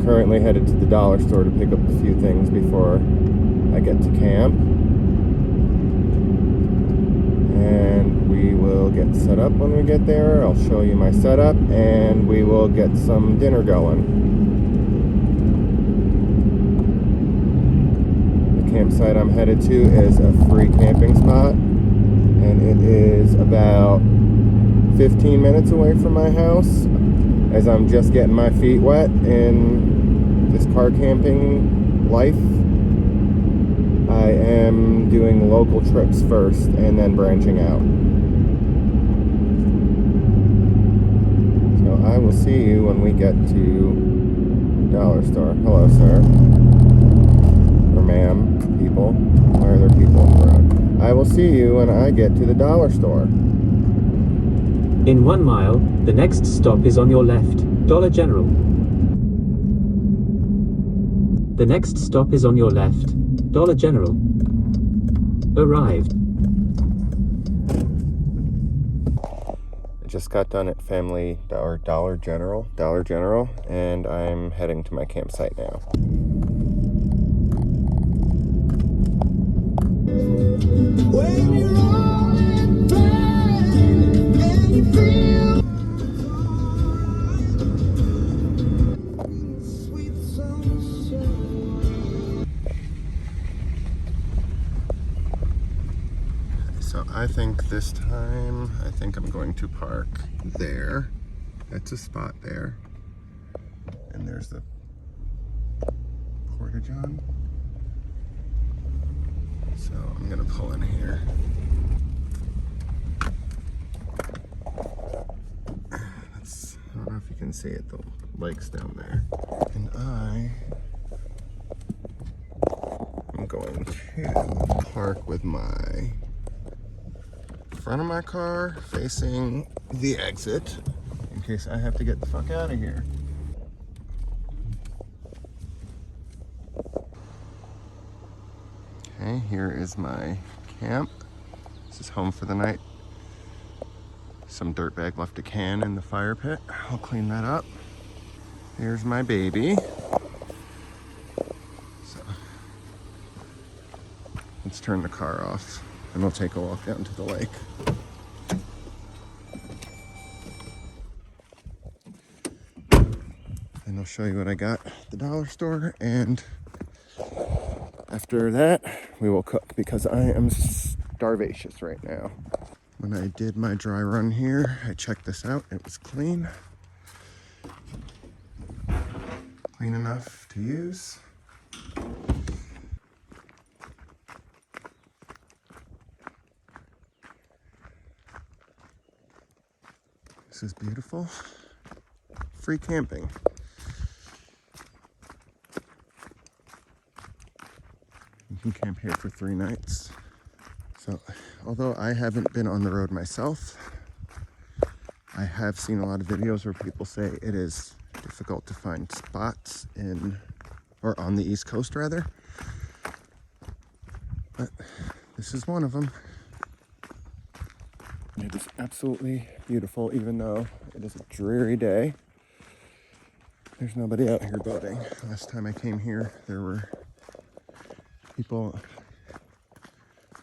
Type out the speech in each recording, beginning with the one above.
currently headed to the dollar store to pick up a few things before I get to camp. And we will get set up when we get there. I'll show you my setup and we will get some dinner going. The campsite I'm headed to is a free camping spot, and it is about 15 minutes away from my house, as I'm just getting my feet wet in this car camping life. I am doing local trips first and then branching out. So I will see you when we get to the dollar store. Hello, sir. Or ma'am, people. Why are there people on the road? I will see you when I get to the dollar store. In 1 mile, the next stop is on your left, Dollar General. The next stop is on your left, Dollar General. Arrived. I just got done at Dollar General, and I'm heading to my campsite now. When you're all in pain and you feel sweet sunshine. So I think this time, I'm going to park there. That's a spot there. And there's the porta-john. So I'm gonna pull in here. I don't know if you can see it, the lake's down there. And I'm going to park with my front of my car facing the exit in case I have to get the fuck out of here. Okay, here is my camp. This is home for the night. Some dirtbag left a can in the fire pit. I'll clean that up. Here's my baby. So let's turn the car off and we'll take a walk down to the lake. And I'll show you what I got at the dollar store, and after that we will cook because I am starvacious right now. When I did my dry run here, I checked this out. It was clean. Clean enough to use. This is beautiful. Free camping. You can camp here for 3 nights. So, although I haven't been on the road myself, I have seen a lot of videos where people say it is difficult to find spots on the East Coast rather. But this is one of them. It is absolutely beautiful, even though it is a dreary day. There's nobody out here boating. Last time I came here, there were people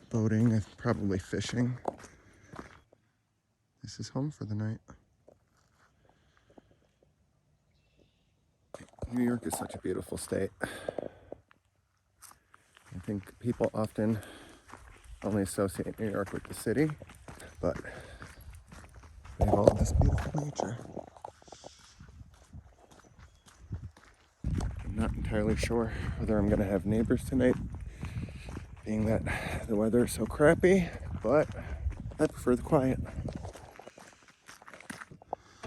boating and probably fishing. This is home for the night. New York is such a beautiful state. I think people often only associate New York with the city, but we have all of this beautiful nature. I'm not entirely sure whether I'm gonna have neighbors tonight, being that the weather is so crappy, but I prefer the quiet.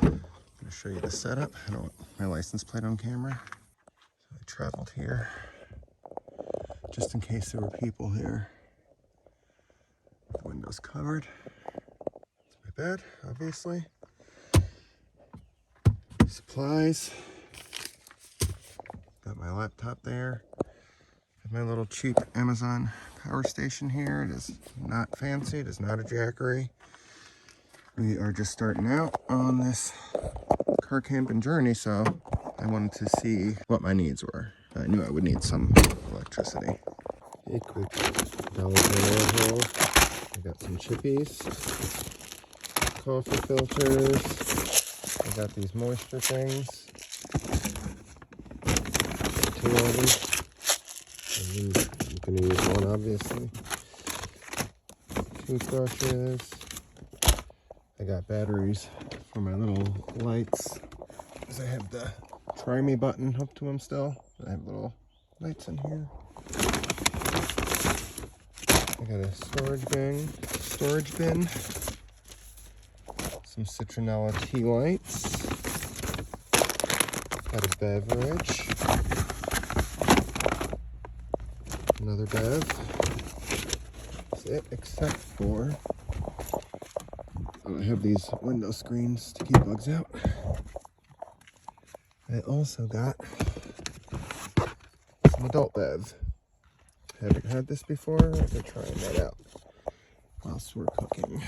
I'm gonna show you the setup. I don't want my license plate on camera. So I traveled here just in case there were people here. The window's covered. It's my bed, obviously. Supplies. Got my laptop there. Got my little cheap Amazon power station here. It is not fancy. It is not a Jackery. We are just starting out on this car camping journey, so I wanted to see what my needs were. I knew I would need some electricity. A quick Dollar General haul. I got some chippies, coffee filters. I got these moisture things. 2 of them. And I'm gonna use one, obviously. Toothbrushes. I got batteries for my little lights. Because I have the try me button hooked to them still. I have little lights in here. I got a storage bin. Some citronella tea lights. Got a beverage. Another bev. That's it, except for I have these window screens to keep bugs out. I also got some adult bev. Haven't had this before. We're trying that out whilst we're cooking.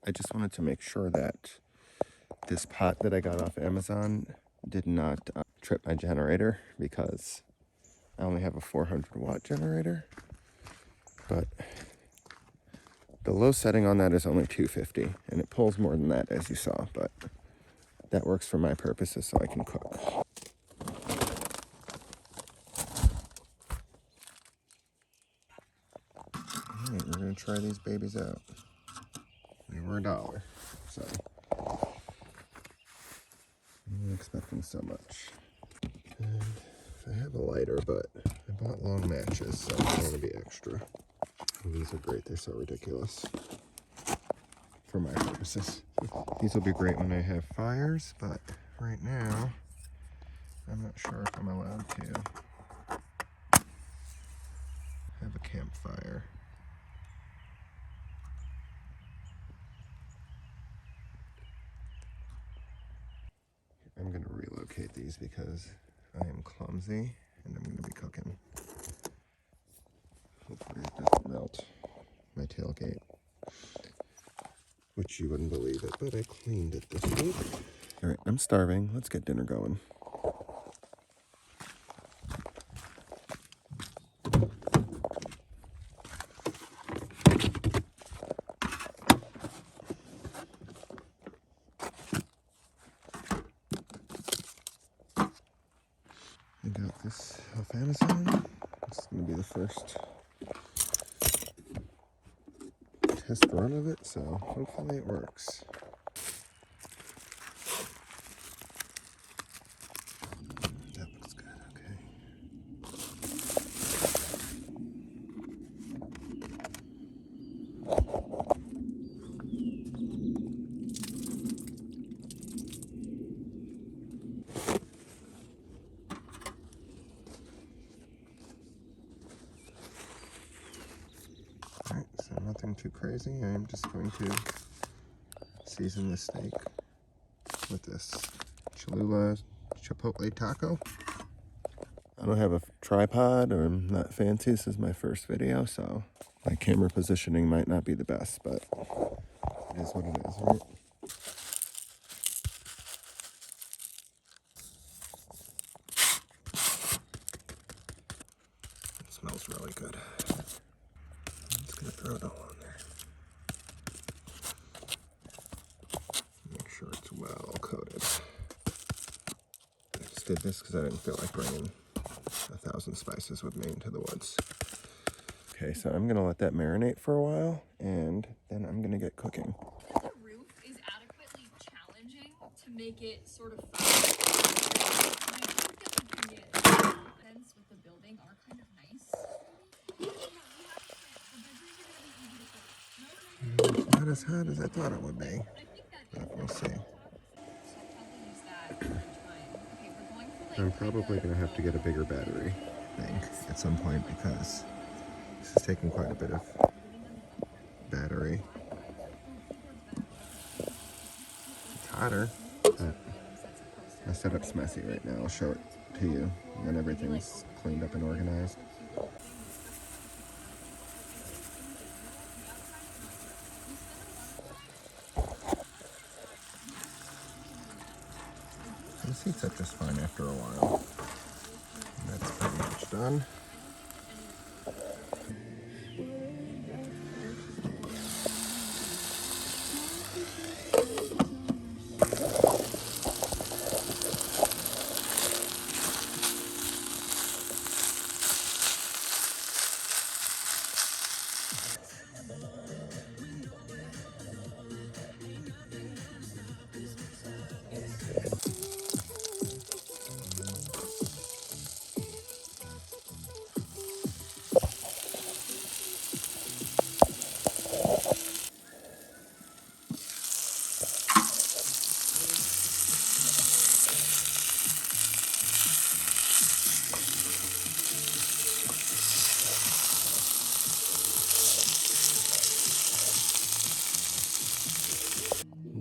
I just wanted to make sure that this pot that I got off Amazon did not trip my generator, because I only have a 400-watt generator, but the low setting on that is only 250, and it pulls more than that, as you saw, but that works for my purposes so I can cook. All right, we're gonna try these babies out. They were $1, so I'm not expecting so much. And I have a lighter, but I bought long matches, so I want to be extra. And these are great. They're so ridiculous for my purposes. These will be great when I have fires, but right now, I'm not sure if I'm allowed to have a campfire. I'm going to relocate these because I am clumsy and I'm going to be cooking. Hopefully it doesn't melt my tailgate, which you wouldn't believe it, but I cleaned it this week. All right, I'm starving. Let's get dinner going. I got this off Amazon. It's going to be the first test run of it, so hopefully it works. That looks good, okay. Alright, so nothing too crazy. I'm just going to season the steak with this Cholula Chipotle taco. I don't have a tripod, or I'm not fancy. This is my first video, so my camera positioning might not be the best, but it is what it is, right? It smells really good. I'm just gonna throw it all on there. Make sure it's well coated. I just did this because I didn't feel like bringing 1,000 spices with me into the woods. Okay, so I'm gonna let that marinate for a while, and then I'm gonna get cooking. The roof is adequately challenging to make it sort of fun. I think that we can get sense with the building are kind of nice. It's not as hot as I thought it would be, but we'll see. I'm probably gonna have to get a bigger battery thing at some point, because this is taking quite a bit of battery. hotter. My setup's messy right now. I'll show it to you when everything's cleaned up and organized. This heats up just fine after a while. And that's pretty much done.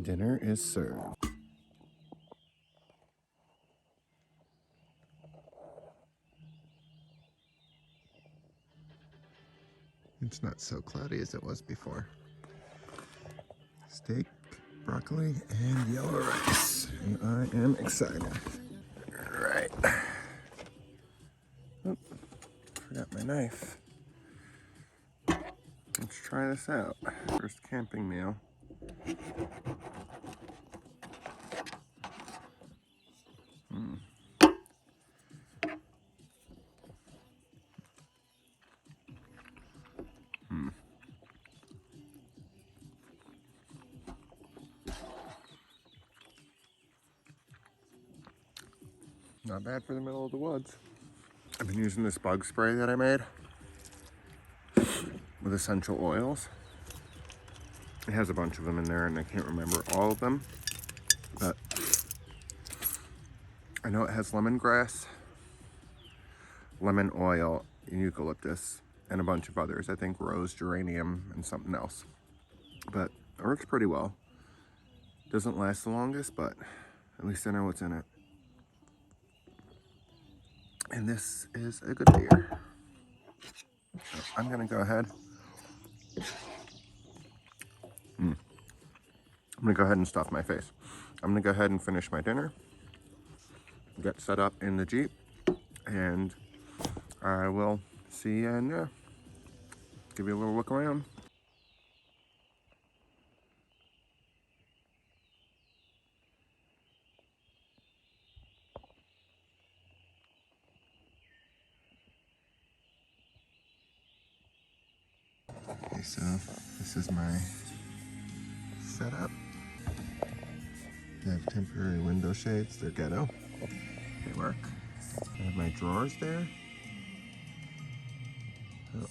Dinner is served. It's not so cloudy as it was before. Steak, broccoli, and yellow rice. And I am excited. All right. Oh, forgot my knife. Let's try this out. First camping meal. Not bad for the middle of the woods. I've been using this bug spray that I made with essential oils. It has a bunch of them in there and I can't remember all of them, but I know it has lemongrass, lemon oil, eucalyptus, and a bunch of others. I think rose, geranium, and something else. But it works pretty well. Doesn't last the longest, but at least I know what's in it. And this is a good beer. So I'm gonna go ahead. I'm gonna go ahead and stuff my face. I'm gonna go ahead and finish my dinner, get set up in the Jeep, and I will see you in there. Give you a little look around. Okay, so this is my setup. I have temporary window shades. They're ghetto. They work. I have my drawers there. Oh.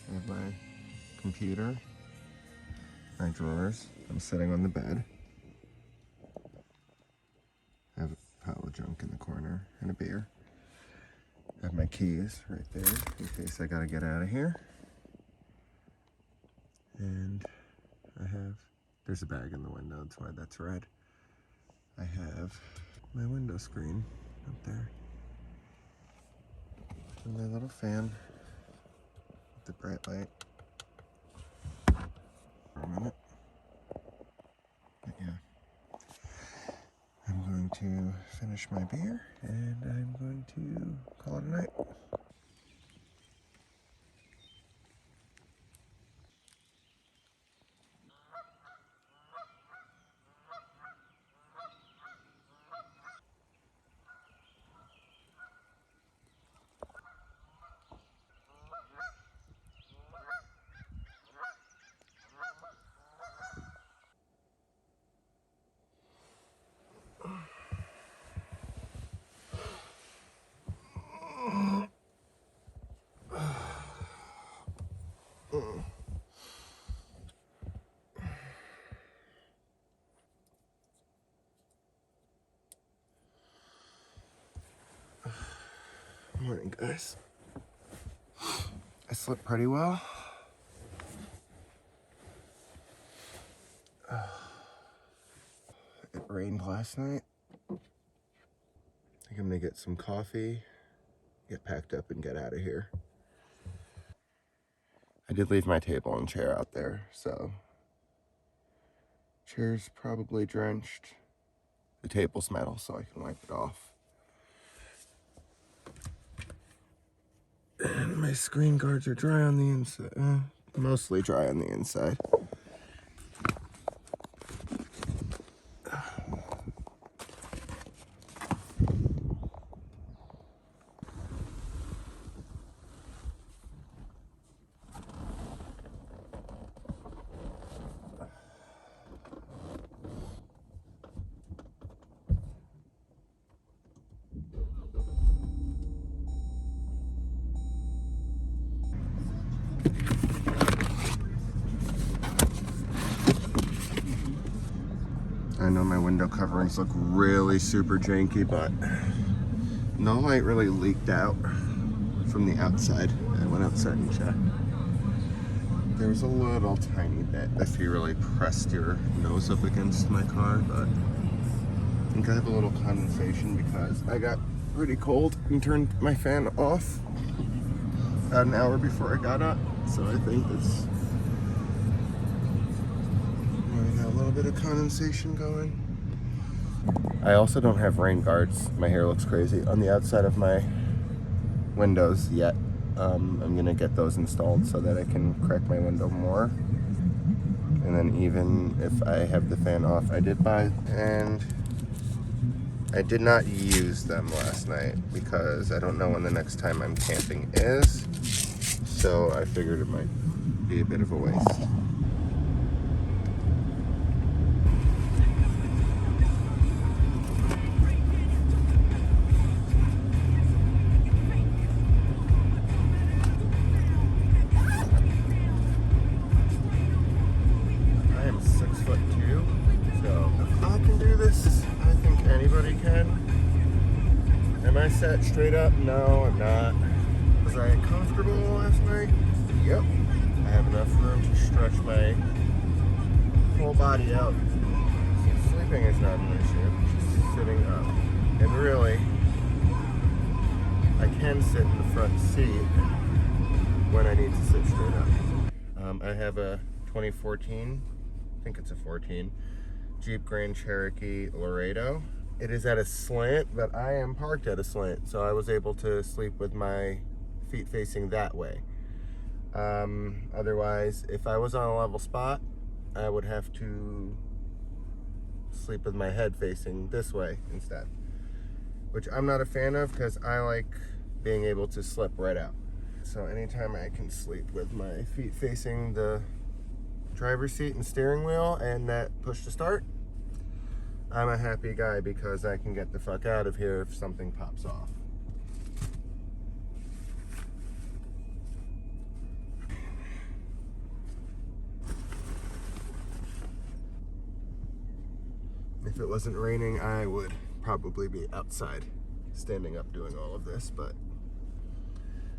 I have my computer, my drawers. I'm sitting on the bed. I have a pile of junk in the corner and a beer. I have my keys right there in case I gotta get out of here. And there's a bag in the window, that's why that's red. I have my window screen up there. And my little fan with the bright light. For a minute. But yeah. I'm going to finish my beer and I'm going to call it a night. Morning, guys. I slept pretty well. rained last night. I think I'm gonna get some coffee, get packed up, and get out of here. I did leave my table and chair out there, so chair's probably drenched. The table's metal, so I can wipe it off. And my screen guards are dry on the inside, mostly dry on the inside. I know my window coverings look really super janky, but no light really leaked out from the outside. I went outside and checked. There was a little tiny bit if you really pressed your nose up against my car, but I think I have a little condensation because I got pretty cold and turned my fan off about an hour before I got up. So I think it's a little bit of condensation going. I also don't have rain guards. My hair looks crazy on the outside of my windows yet. I'm gonna get those installed so that I can crack my window more. And then even if I have the fan off, I did buy, and I did not use them last night because I don't know when the next time I'm camping is. So I figured it might be a bit of a waste. Sat straight up? No, I'm not. Was I comfortable last night? Yep. I have enough room to stretch my whole body out. So sleeping is not an issue, just sitting up. And really, I can sit in the front seat when I need to sit straight up. I have a 2014, I think it's a 14, Jeep Grand Cherokee Laredo. It is at a slant, but I am parked at a slant, so I was able to sleep with my feet facing that way. Otherwise, if I was on a level spot, I would have to sleep with my head facing this way instead, which I'm not a fan of because I like being able to slip right out. So anytime I can sleep with my feet facing the driver's seat and steering wheel and that push to start, I'm a happy guy because I can get the fuck out of here if something pops off. If it wasn't raining, I would probably be outside, standing up doing all of this, but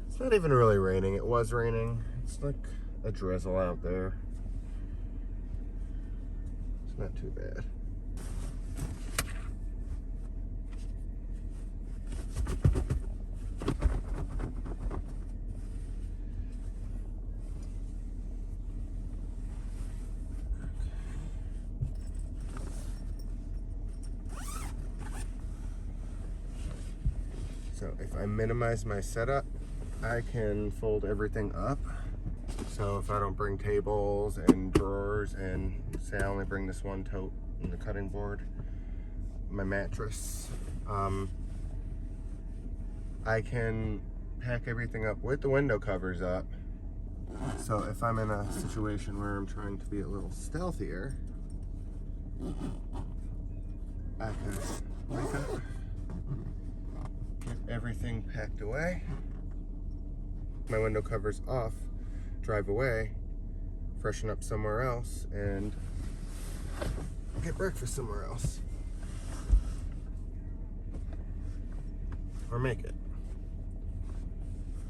it's not even really raining. It was raining. It's like a drizzle out there. It's not too bad. So if I minimize my setup, I can fold everything up. So if I don't bring tables and drawers, and say I only bring this one tote and the cutting board, my mattress, I can pack everything up with the window covers up. So if I'm in a situation where I'm trying to be a little stealthier, I can wake up, get everything packed away, my window covers off, drive away, freshen up somewhere else, and get breakfast somewhere else. Or make it,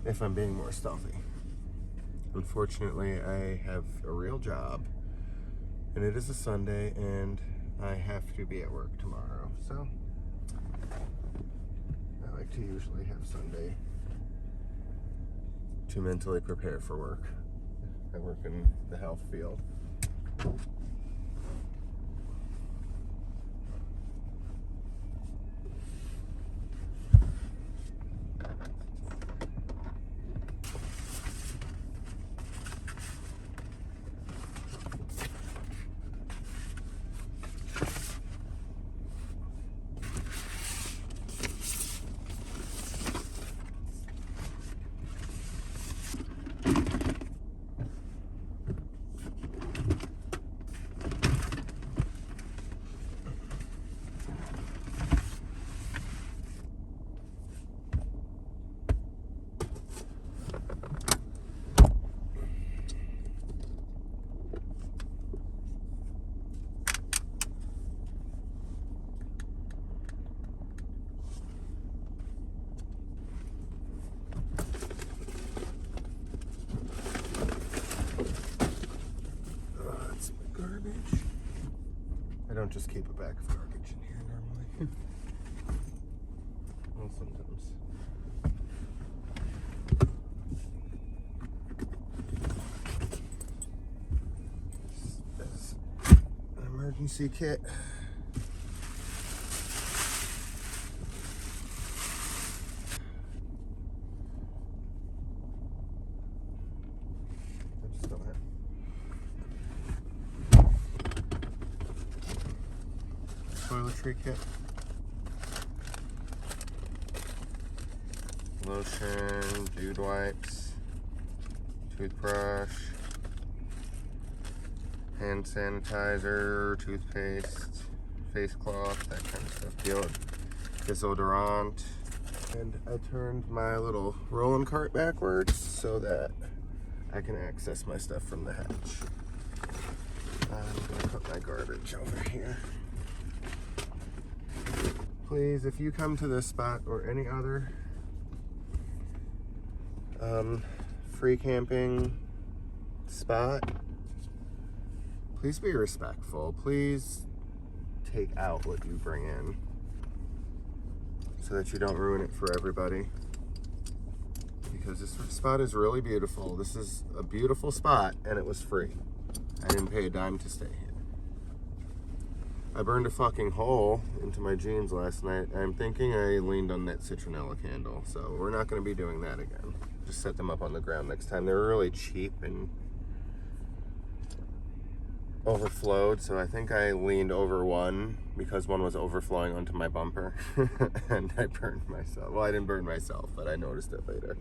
if I'm being more stealthy. Unfortunately, I have a real job, and it is a Sunday, and I have to be at work tomorrow, so I like to usually have Sunday to mentally prepare for work. I work in the health field. That's my garbage. I don't just keep a bag of garbage in here normally. Well, sometimes. This is an emergency kit. I just don't have. Toiletry kit. Lotion, dude wipes, toothbrush, hand sanitizer, toothpaste, face cloth, that kind of stuff. Deodorant. And I turned my little rolling cart backwards so that I can access my stuff from the hatch. I'm gonna put my garbage over here. Please, if you come to this spot or any other free camping spot, please be respectful. Please take out what you bring in so that you don't ruin it for everybody. Because this spot is really beautiful. This is a beautiful spot and it was free. I didn't pay a dime to stay here. I burned a fucking hole into my jeans last night. I'm thinking I leaned on that citronella candle, so we're not going to be doing that again. Just set them up on the ground next time. They were really cheap and overflowed, so I think I leaned over one because one was overflowing onto my bumper and I burned myself. Well, I didn't burn myself, but I noticed it later.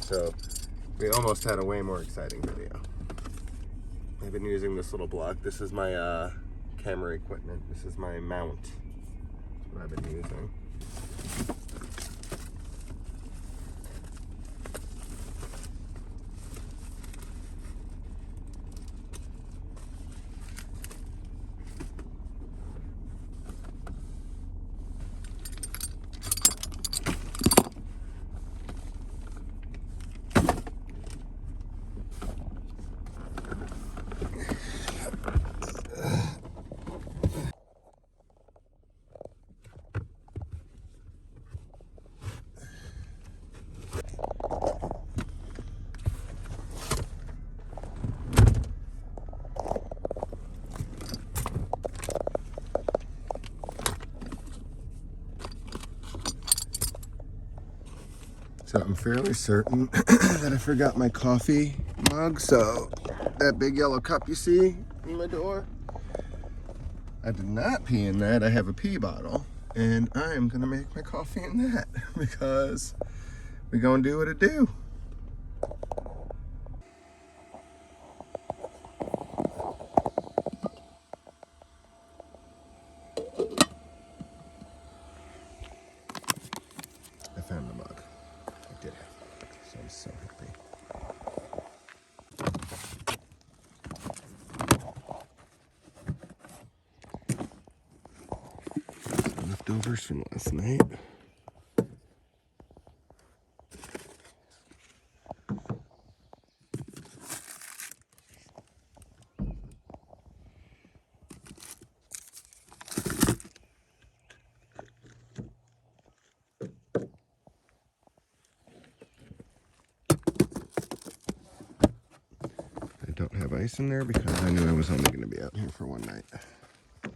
So we almost had a way more exciting video. I've been using this little block. This is my camera equipment. This is my mount. That's what I've been using. So I'm fairly certain that I forgot my coffee mug. So that big yellow cup you see in my door, I did not pee in that. I have a pee bottle and I am gonna make my coffee in that because we gonna do what it do. I found the mug. I did have the mug, so I'm so happy. Leftovers from last night. space in there because I knew I was only going to be out here for one night. So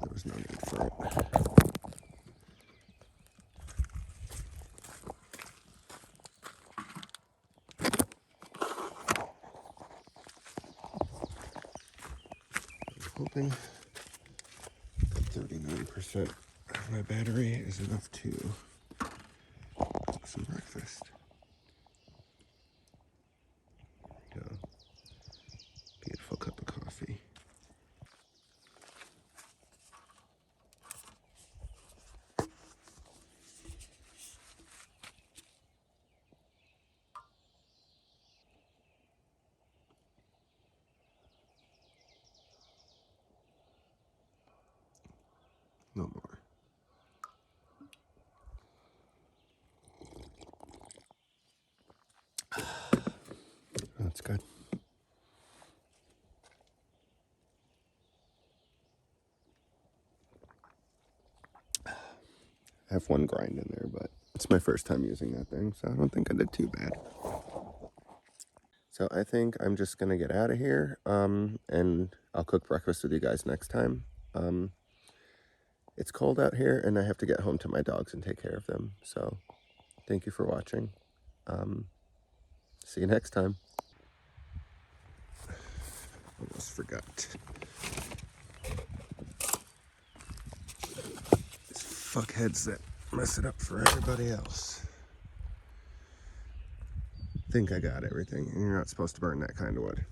there was no need for it. I'm hoping that 39% of my battery is enough to cook some breakfast. There we go. Beautiful cup of coffee. No more. That's good. I have one grind in there, but it's my first time using that thing, so I don't think I did too bad. So I think I'm just gonna get out of here, and I'll cook breakfast with you guys next time. It's cold out here, and I have to get home to my dogs and take care of them. So thank you for watching. See you next time. Almost forgot. These fuckheads that mess it up for everybody else. Think I got everything, and you're not supposed to burn that kind of wood.